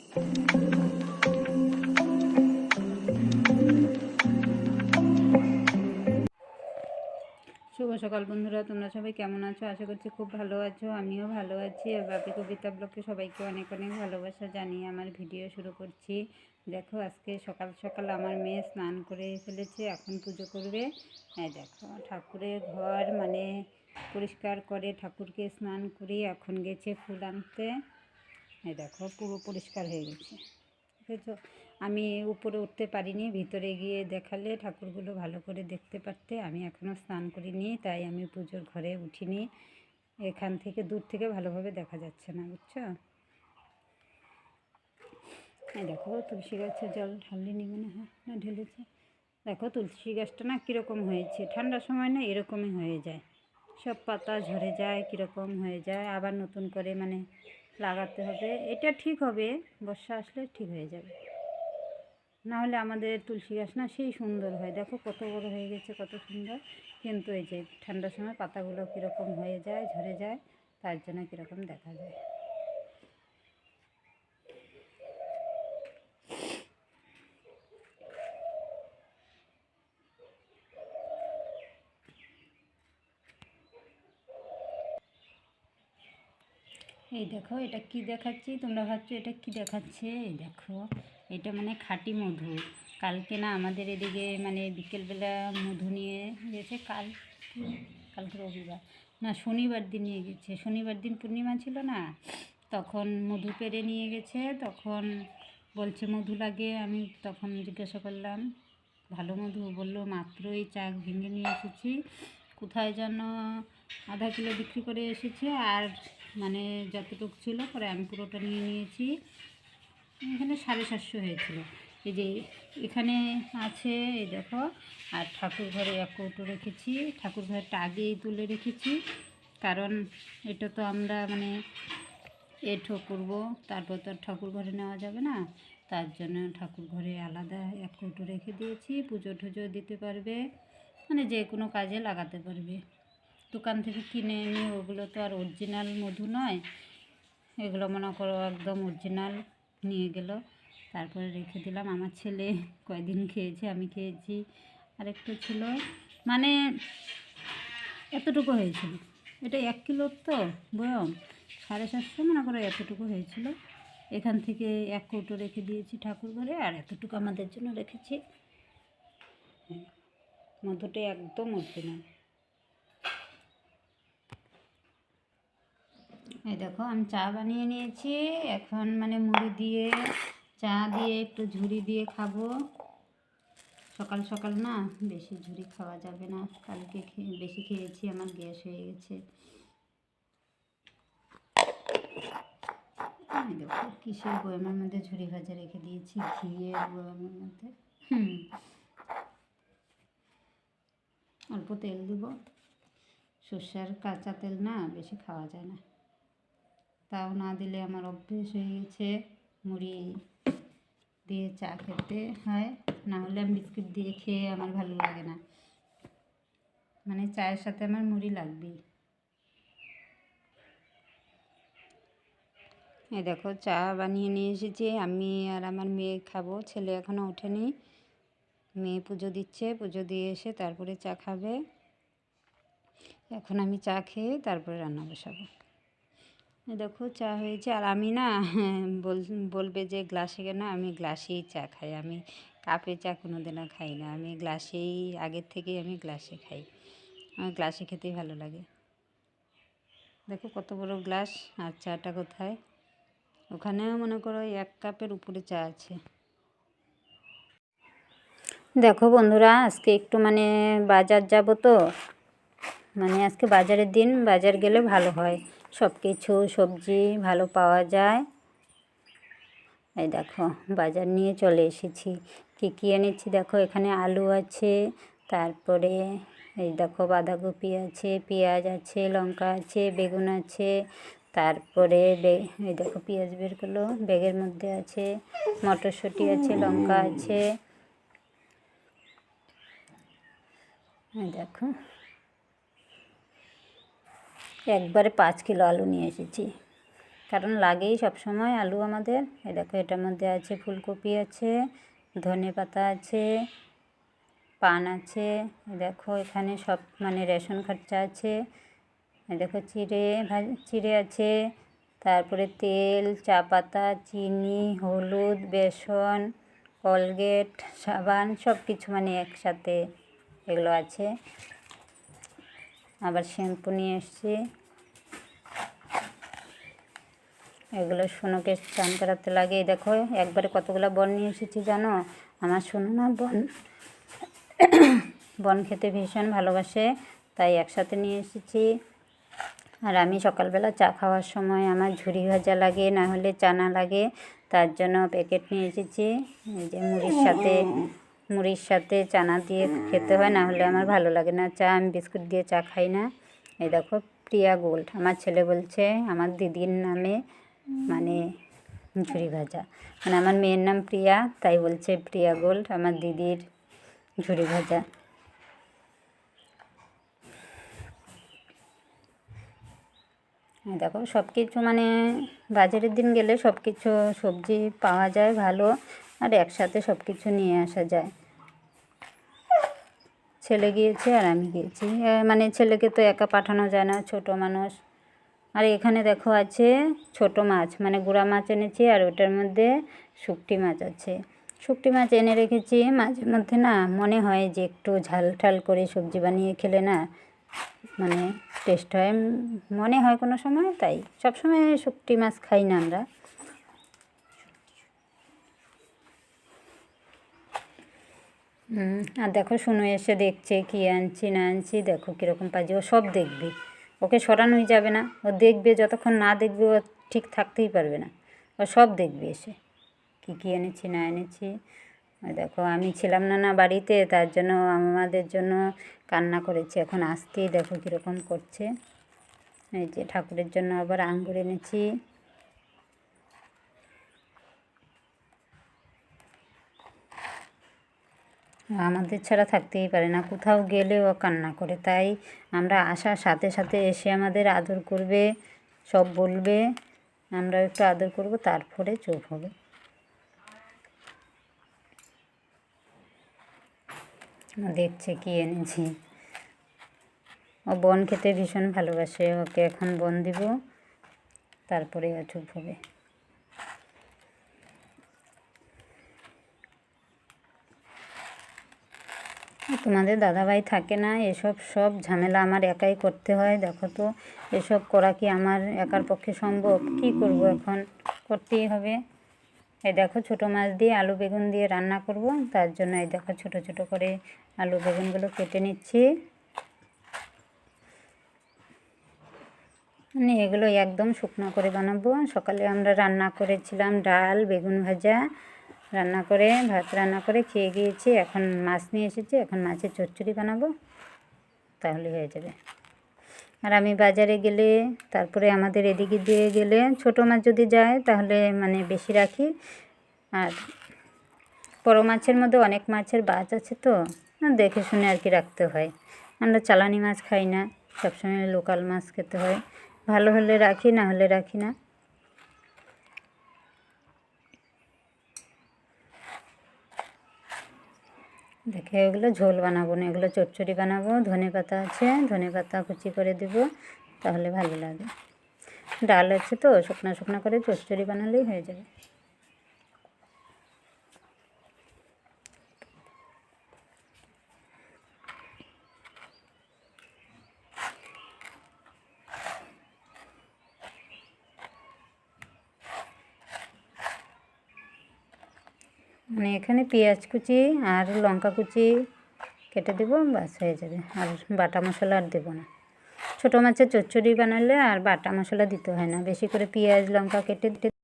শুভ সকাল বন্ধুরা, তোমরা সবাই কেমন আছো? আশা করছি খুব ভালো আছো। আমিও ভালো আছি। আর বাপি কবিতা ব্লগে সবাইকে অনেক অনেক ভালোবাসা জানিয়ে আমার ভিডিও শুরু করছি। দেখো, আজকে সকাল সকাল আমার মেয়ে স্নান করে ফেলেছে, এখন পুজো করবে। হ্যাঁ দেখো, ঠাকুরের ঘর মানে পরিষ্কার করে ঠাকুরকে স্নান করিয়ে এখন গেছে ফুল আনতে। হ্যাঁ দেখো, পুরো পরিষ্কার হয়ে গেছে। ঠিক আছে, আমি উপরে উঠতে পারিনি, ভিতরে গিয়ে দেখালে ঠাকুরগুলো ভালো করে দেখতে পারতে। আমি এখনও স্নান করিনি, তাই আমি পুজোর ঘরে উঠিনি। এখান থেকে দূর থেকে ভালোভাবে দেখা যাচ্ছে না, বুঝছো? এই দেখো, তুলসী গাছে জল ঢালিনি মনে হয়, না ঢেলেছে। দেখো তুলসী গাছটা না কীরকম হয়েছে, ঠান্ডার সময় না এরকমই হয়ে যায়, সব পাতা ঝরে যায়, কীরকম হয়ে যায়। আবার নতুন করে মানে লাগাতে হবে। এটা ঠিক হবে, বর্ষা আসলে ঠিক হয়ে যাবে। নাহলে আমাদের তুলসী গাছ না সেই সুন্দর হয়, দেখো কত বড় হয়ে গেছে, কত সুন্দর। কিন্তু এই যে ঠান্ডার সময় পাতাগুলো কীরকম হয়ে যায়, ঝরে যায়, তার জন্য কীরকম দেখা যায়। এই দেখো, এটা কি দেখাচ্ছি, তোমরা ভাবছো এটা কি দেখাচ্ছে? এই দেখো, এটা মানে খাঁটি মধু। কালকে না আমাদের এদিকে মানে বিকেলবেলা মধু নিয়ে গেছে। কালকে রবিবার, না শনিবার দিন নিয়ে গেছে। শনিবার দিন পূর্ণিমা ছিল না, তখন মধু পেড়ে নিয়ে গেছে। তখন বলছে মধু লাগে। আমি তখন জিজ্ঞাসা করলাম, ভালো মধু? বললো মাত্রই চাক ভেঙে নিয়ে এসেছি, কোথায় যেন আধা কিলো বিক্রি করে এসেছে, আর মানে যতটুকু ছিল পরে আমি পুরোটা নিয়ে নিয়েছি। এখানে 750 হয়েছিল। এই যে এখানে আছে, এই দেখো। আর ঠাকুর ঘরে এক কৌটো রেখেছি, ঠাকুর ঘরটা আগেই তুলে রেখেছি, কারণ এটা তো আমরা মানে এঁঠো করবো, তারপর তো ঠাকুর ঘরে নেওয়া যাবে না, তার জন্য ঠাকুর ঘরে আলাদা এক কৌটো রেখে দিয়েছি। পুজো টুজো দিতে পারবে, মানে যে কোনো কাজে লাগাতে পারবে। দোকান থেকে কিনে এনে ওগুলো তো আর অরিজিনাল মধু নয়, এগুলো মনে করো একদম অরিজিনাল নিয়ে গেল। তারপরে রেখে দিলাম। আমার ছেলে কয়দিন খেয়েছে, আমি খেয়েছি, আর একটু ছিল, মানে এতটুকু হয়েছিল। এটা 1 কিলোর তো বয়ম, 750 মনে করো এতটুকু হয়েছিল। এখান থেকে এক কৌটো রেখে দিয়েছি ঠাকুর ঘরে, আর এতটুকু আমাদের জন্য রেখেছি। মধুটা একদম অরিজিনাল। এই দেখো, আমি চা বানিয়ে নিয়েছি। এখন মানে মুড়ি দিয়ে চা দিয়ে একটু ঝুড়ি দিয়ে খাবো। সকাল সকাল না বেশি ঝুড়ি খাওয়া যাবে না, কালকে বেশি খেয়েছি, আমার গ্যাস হয়ে গেছে। দেখো কিসের বয়ামের মধ্যে ঝুড়ি ভাজা রেখে দিয়েছি, ঘিয়ের বয়ামের মধ্যে। অল্প তেল দেব, সর্ষের কাঁচা তেল না বেশি খাওয়া যায় না, তাও না দিলে আমার অভ্যেস হয়ে গেছে মুড়ি দিয়ে চা খেতে হয়। না হলে আমি বিস্কুট দিয়ে খেয়ে আমার ভালো লাগে না, মানে চায়ের সাথে আমার মুড়ি লাগবেই। এই দেখো, চা বানিয়ে নিয়ে এসেছি, আমি আর আমার মেয়ে খাবো, ছেলে এখনও ওঠেনি। মেয়ে পুজো দিচ্ছে, পুজো দিয়ে এসে তারপরে চা খাবে। এখন আমি চা খেয়ে তারপরে রান্না বসাবো। দেখো চা হয়েছে, আর আমি না বলবে যে গ্লাসে কেন, আমি গ্লাসেই চা খাই। আমি কাপে চা কোনো দিনও খাই না, আমি গ্লাসেই, আগের থেকেই আমি গ্লাসে খাই, আমার গ্লাসে খেতেই ভালো লাগে। দেখো কত বড় গ্লাস, আর চাটা কোথায়? ওখানেও মনে করো 1 কাপের উপরে চা আছে। দেখো বন্ধুরা, আজকে একটু মানে বাজার যাব তো, মানে আজকে বাজারের দিন, বাজার গেলে ভালো হয়, সব কিছু সবজি ভালো পাওয়া যায়। এই দেখো বাজার নিয়ে চলে এসেছি। কী কী এনেছি দেখো, এখানে আলু আছে, তারপরে এই দেখো বাঁধাকপি আছে, পেঁয়াজ আছে, লঙ্কা আছে, বেগুন আছে, তারপরে এই দেখো পেঁয়াজ বের করলো, ব্যাগের মধ্যে আছে, মটরশুঁটি আছে, লঙ্কা আছে। দেখো একবারে 5 কিলো আলু নিয়ে এসেছি। কারণ লাগেই সব সময় আলু আমাদের। এই দেখো এটার মধ্যে আছে ফুলকপি আছে, ধনেপাতা আছে, পান আছে, দেখো এখানে সব মানে রেশন খরচা আছে। দেখো চিড়ে আছে, তারপরে তেল, চা পাতা, চিনি, হলুদ, বেসন, কোলগেট, সাবান সব কিছু মানে একসাথে এগুলো আছে। আবার শ্যাম্পু নিয়ে এসেছি, এগুলো সোনুকে স্নান করাতে লাগে। দেখো একবারে কতগুলো বন নিয়ে এসেছি জানো। আমার সোনু না বন খেতে ভীষণ ভালোবাসে, তাই একসাথে নিয়ে এসেছি। আর আমি সকালবেলা চা খাওয়ার সময় আমার ঝুরি ভাজা লাগে, না হলে চানা লাগে, তার জন্য প্যাকেট নিয়ে এসেছি। এই যে মুড়ির সাথে চানা দিয়ে খেতে হয়, না হলে আমার ভালো লাগে না চা। আমি বিস্কুট দিয়ে চা খাই না। এই দেখো প্রিয়া গোল্ড, আমার ছেলে বলছে আমার দিদির নামে মানে ঝুরি ভাজা, মানে আমার মেয়ের নাম প্রিয়া, তাই বলছে প্রিয়া গোল্ড আমার দিদির ঝুরি ভাজা। দেখো সব কিছু মানে বাজারের দিন গেলে সব কিছু সবজি পাওয়া যায় ভালো, আর একসাথে সব কিছু নিয়ে আসা যায়। ছেলে গিয়েছে আর আমি গিয়েছি, মানে ছেলেকে তো একা পাঠানো যায় না, ছোট মানুষ। আর এখানে দেখো আছে ছোট মাছ, মানে গুঁড়া মাছ এনেছি, আর ওটার মধ্যে শুকটি মাছ আছে। শুকটি মাছ এনে রেখেছি, মাঝে মধ্যে না মনে হয় যে একটু ঝাল ঠাল করে সবজি বানিয়ে খেলে না মানে টেস্ট হয়, মনে হয় কোনো সময়, তাই সব সময় শুকটি মাছ খাই না আমরা। আর দেখো শুনো এসে দেখছে কি আনছি না আনছি, দেখো কীরকম পাজি, ও সব দেখবে, ওকে সরানোই যাবে না, ও দেখবে, যতক্ষণ না দেখবে ও ঠিক থাকতেই পারবে না, ও সব দেখবে এসে কী এনেছি না এনেছি। দেখো আমি ছিলাম না বাড়িতে, তার জন্য আমাদের জন্য কান্না করেছে, এখন আসতেই দেখো কীরকম করছে। এই যে ঠাকুরের জন্য আবার আঙ্গুর এনেছি। আমাদের ছাড়া থাকতেই পারে না, কোথাও গেলেও কান্না করে, তাই আমরা আসার সাথে সাথে এসে আমাদের আদর করবে, সব বলবে, আমরা একটু আদর করব, তারপরে চুপ হবে। দেখছে কি এনেছি, ও বন খেতে ভীষণ ভালোবাসে, ওকে এখন বন দিব, তারপরে ও চুপ হবে। তোমাদের দাদাভাই থাকে না, এসব সব ঝামেলা আমার একাই করতে হয়। দেখো তো এসব করা কি আমার একার পক্ষে সম্ভব? কি করব, এখন করতেই হবে। এই দেখো ছোটো মাছ দিয়ে আলু বেগুন দিয়ে রান্না করব, তার জন্য এই দেখো ছোটো ছোটো করে আলু বেগুনগুলো কেটে নিচ্ছি। মানে এগুলো একদম শুকনো করে বানাবো। সকালে আমরা রান্না করেছিলাম ডাল, বেগুন ভাজা রান্না করে, ভাত রান্না করে খেয়ে গিয়েছি। এখন মাছ নিয়ে এসেছি, এখন মাছের চচ্চড়ি বানাবো, তাহলে হয়ে যাবে। আর আমি বাজারে গেলে, তারপরে আমাদের এদিকে দিয়ে গেলে ছোটো মাছ যদি যায় তাহলে মানে বেশি রাখি, আর বড়ো মাছের মধ্যে অনেক মাছের বাছ আছে, তো দেখে শুনে আর কি রাখতে হয়। আমরা চালানি মাছ খাই না, সবসময় লোকাল মাছ খেতে হয়, ভালো হলে রাখি, না হলে রাখি না। দেখে এগুলো ঝোল বানাবো না, এগুলো চচ্চড়ি বানাবো। ধনেপাতা আছে, ধনেপাতা কুচি করে দেব, তাহলে ভালো লাগে। ডাল আছে তো, শুকনো শুকনো করে চচ্চড়ি বানালেই হয়ে যাবে। মানে এখানে পেঁয়াজ কুচি আর লঙ্কা কুচি কেটে দেবো, বাস হয়ে যাবে। আর বাটা মশলা আর দেবো না। ছোটো মাছের চচ্চড়ি বানালে আর বাটা মশলা দিতে হয় না, বেশি করে পেঁয়াজ লঙ্কা কেটে